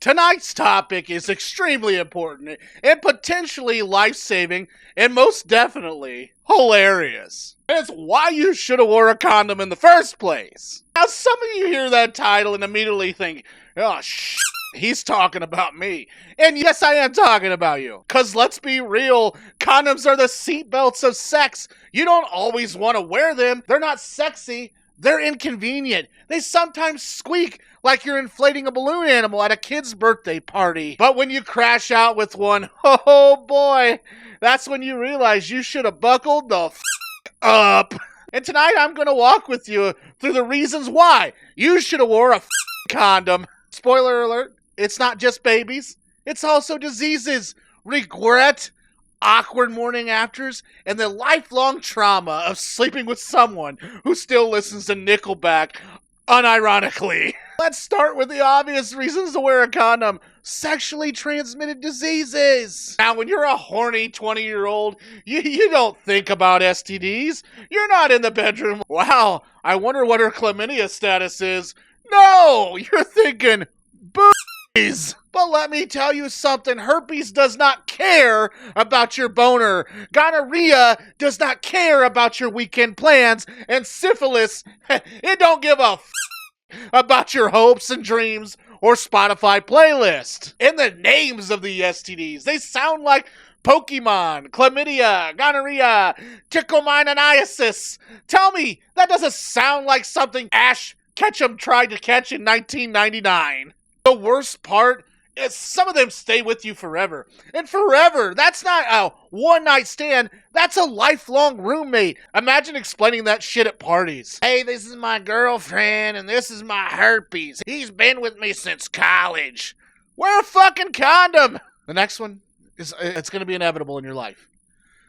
Tonight's topic is extremely important and potentially life-saving and most definitely hilarious. And it's why you should have wore a condom in the first place. Now, some of you hear that title and immediately think, oh, he's talking about me. And yes, I am talking about you. Because let's be real, condoms are the seatbelts of sex. You don't always want to wear them. They're not sexy. They're inconvenient. They sometimes squeak like you're inflating a balloon animal at a kid's birthday party. But when you crash out with one, oh boy, that's when you realize you should have buckled the up. And tonight I'm going to walk with you through the reasons why you should have wore a condom. Spoiler alert, it's not just babies. It's also diseases, regret, awkward morning afters, and the lifelong trauma of sleeping with someone who still listens to Nickelback, unironically. Let's start with the obvious reasons to wear a condom. Sexually transmitted diseases. Now, when you're a horny 20-year-old, you don't think about STDs. You're not in the bedroom. Wow, I wonder what her chlamydia status is. No, you're thinking, boobies. But let me tell you something, herpes does not care about your boner. Gonorrhea does not care about your weekend plans. And syphilis, it don't give a about your hopes and dreams or Spotify playlist. And the names of the STDs, they sound like Pokemon, chlamydia, gonorrhea, trichomoniasis. Tell me, that doesn't sound like something Ash Ketchum tried to catch in 1999. The worst part is some of them stay with you forever. And forever, that's not a one-night stand. That's a lifelong roommate. Imagine explaining that shit at parties. Hey, this is my girlfriend, and this is my herpes. He's been with me since college. Wear a fucking condom. The next one is, it's going to be inevitable in your life.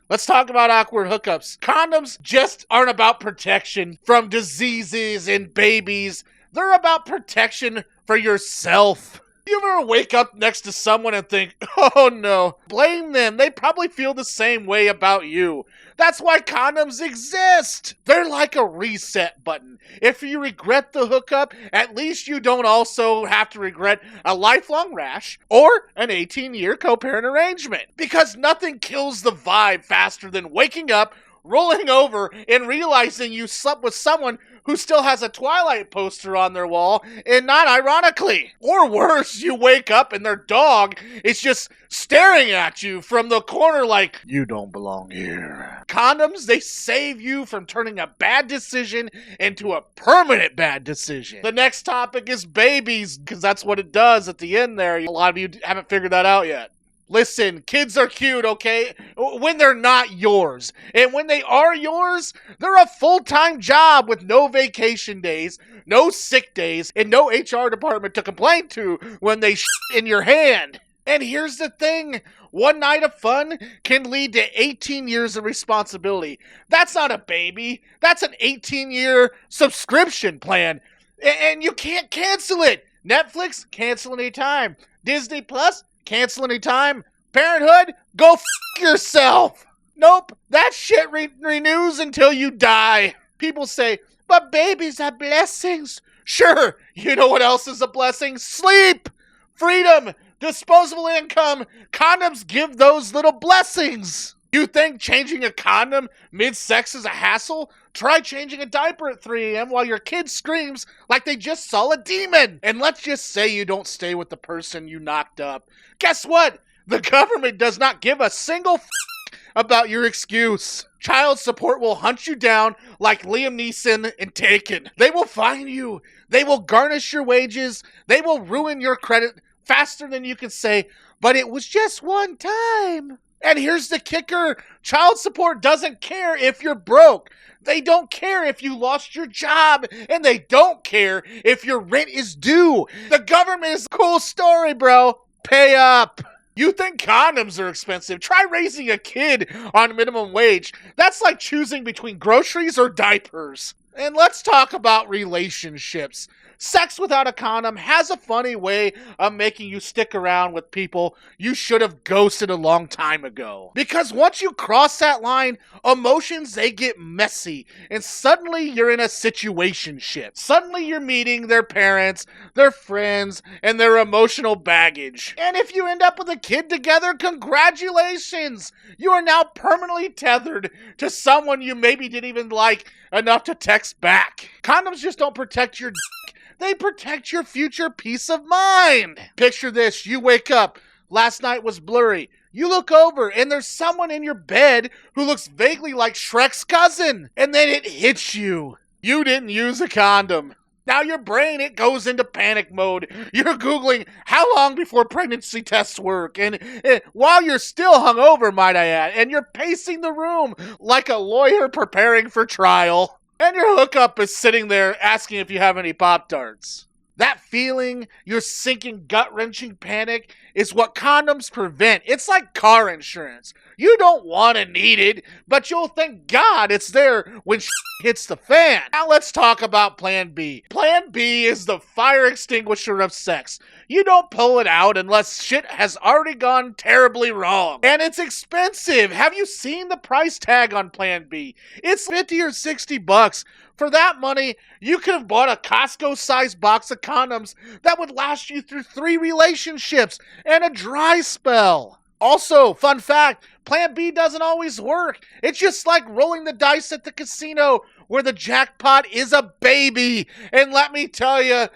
Let's talk about awkward hookups. Condoms just aren't about protection from diseases and babies. They're about protection for yourself. You ever wake up next to someone and think, oh no, blame them. They probably feel the same way about you. That's why condoms exist. They're like a reset button. If you regret the hookup, at least you don't also have to regret a lifelong rash or an 18-year co-parent arrangement. Because nothing kills the vibe faster than waking up, rolling over, and realizing you slept with someone who still has a Twilight poster on their wall, and not ironically. Or worse, you wake up and their dog is just staring at you from the corner like, you don't belong here. Condoms, they save you from turning a bad decision into a permanent bad decision. The next topic is babies, because that's what it does at the end there. A lot of you haven't figured that out yet. Listen, kids are cute, okay? When they're not yours. And when they are yours, they're a full-time job with no vacation days, no sick days, and no HR department to complain to when they in your hand. And here's the thing. One night of fun can lead to 18 years of responsibility. That's not a baby. That's an 18-year subscription plan. And you can't cancel it. Netflix, cancel anytime. Disney Plus, cancel anytime. Parenthood, go yourself. Nope, that shit renews until you die. People say, but babies are blessings. Sure, you know what else is a blessing? Sleep, freedom, disposable income. Condoms give those little blessings. You think changing a condom mid-sex is a hassle? Try changing a diaper at 3 a.m. while your kid screams like they just saw a demon. And let's just say you don't stay with the person you knocked up. Guess what? The government does not give a single about your excuse. Child support will hunt you down like Liam Neeson in Taken. They will fine you. They will garnish your wages. They will ruin your credit faster than you can say, but it was just one time. And here's the kicker. Child support doesn't care if you're broke. They don't care if you lost your job. And they don't care if your rent is due. The government is a cool story, bro. Pay up. You think condoms are expensive? Try raising a kid on minimum wage. That's like choosing between groceries or diapers. And let's talk about relationships. Sex without a condom has a funny way of making you stick around with people you should have ghosted a long time ago. Because once you cross that line, emotions, they get messy, and suddenly you're in a situationship. Suddenly you're meeting their parents, their friends, and their emotional baggage. And if you end up with a kid together, congratulations! You are now permanently tethered to someone you maybe didn't even like enough to text back. Condoms just don't protect your dick. They protect your future peace of mind. Picture this, you wake up, last night was blurry. You look over and there's someone in your bed who looks vaguely like Shrek's cousin. And then it hits you. You didn't use a condom. Now your brain, it goes into panic mode. You're Googling how long before pregnancy tests work. And while you're still hungover, might I add, and you're pacing the room like a lawyer preparing for trial. And your hookup is sitting there asking if you have any Pop-Tarts. That feeling, your sinking gut-wrenching panic, is what condoms prevent. It's like car insurance. You don't want to need it, but you'll thank God it's there when shit hits the fan. Now let's talk about Plan B. Plan B is the fire extinguisher of sex. You don't pull it out unless shit has already gone terribly wrong. And it's expensive. Have you seen the price tag on Plan B? It's 50 or 60 bucks. For that money, you could have bought a Costco-sized box of condoms that would last you through 3 relationships and a dry spell. Also, fun fact, Plan B doesn't always work. It's just like rolling the dice at the casino where the jackpot is a baby. And let me tell you,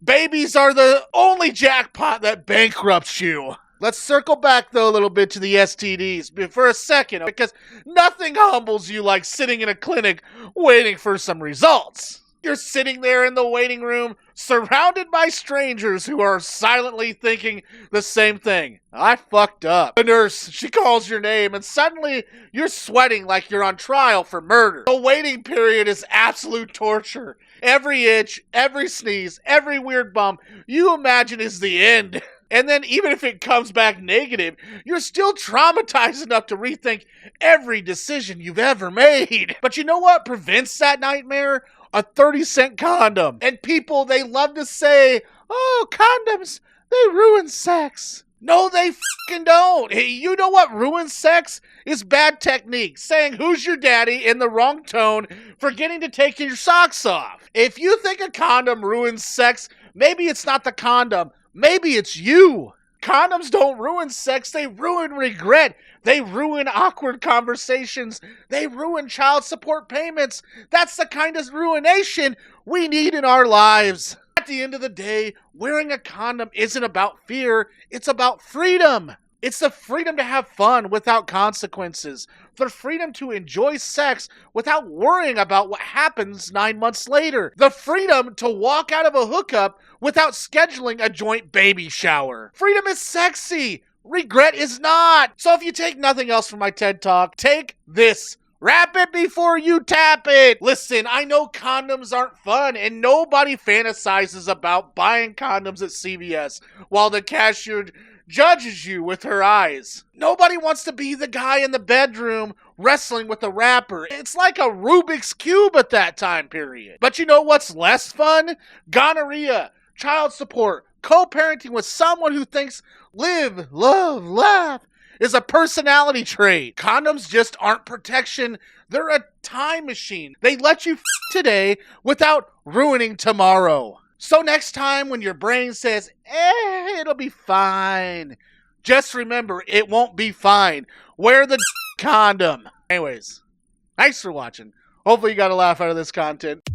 babies are the only jackpot that bankrupts you. Let's circle back, though, a little bit to the STDs for a second, because nothing humbles you like sitting in a clinic waiting for some results. You're sitting there in the waiting room, surrounded by strangers who are silently thinking the same thing. I fucked up. The nurse, she calls your name, and suddenly you're sweating like you're on trial for murder. The waiting period is absolute torture. Every itch, every sneeze, every weird bump you imagine is the end. And then even if it comes back negative, you're still traumatized enough to rethink every decision you've ever made. But you know what prevents that nightmare? A 30-cent condom. And people, they love to say, oh, condoms, they ruin sex. No, they fucking don't. Hey, you know what ruins sex? Is bad technique. Saying who's your daddy in the wrong tone, forgetting to take your socks off. If you think a condom ruins sex, maybe it's not the condom. Maybe it's you. Condoms don't ruin sex, they ruin regret. They ruin awkward conversations. They ruin child support payments. That's the kind of ruination we need in our lives. At the end of the day, wearing a condom isn't about fear, it's about freedom. It's the freedom to have fun without consequences. The freedom to enjoy sex without worrying about what happens 9 months later. The freedom to walk out of a hookup without scheduling a joint baby shower. Freedom is sexy. Regret is not. So if you take nothing else from my TED Talk, take this. Wrap it before you tap it. Listen, I know condoms aren't fun, and nobody fantasizes about buying condoms at CVS while the cashier judges you with her eyes. Nobody wants to be the guy in the bedroom wrestling with a wrapper. It's like a Rubik's Cube at that time period. But you know what's less fun? Gonorrhea, child support, co-parenting with someone who thinks live, love, laugh is a personality trait. Condoms just aren't protection. They're a time machine. They let you today without ruining tomorrow. So next time when your brain says, it'll be fine, just remember, it won't be fine. Wear the condom. Anyways, thanks for watching. Hopefully you got a laugh out of this content.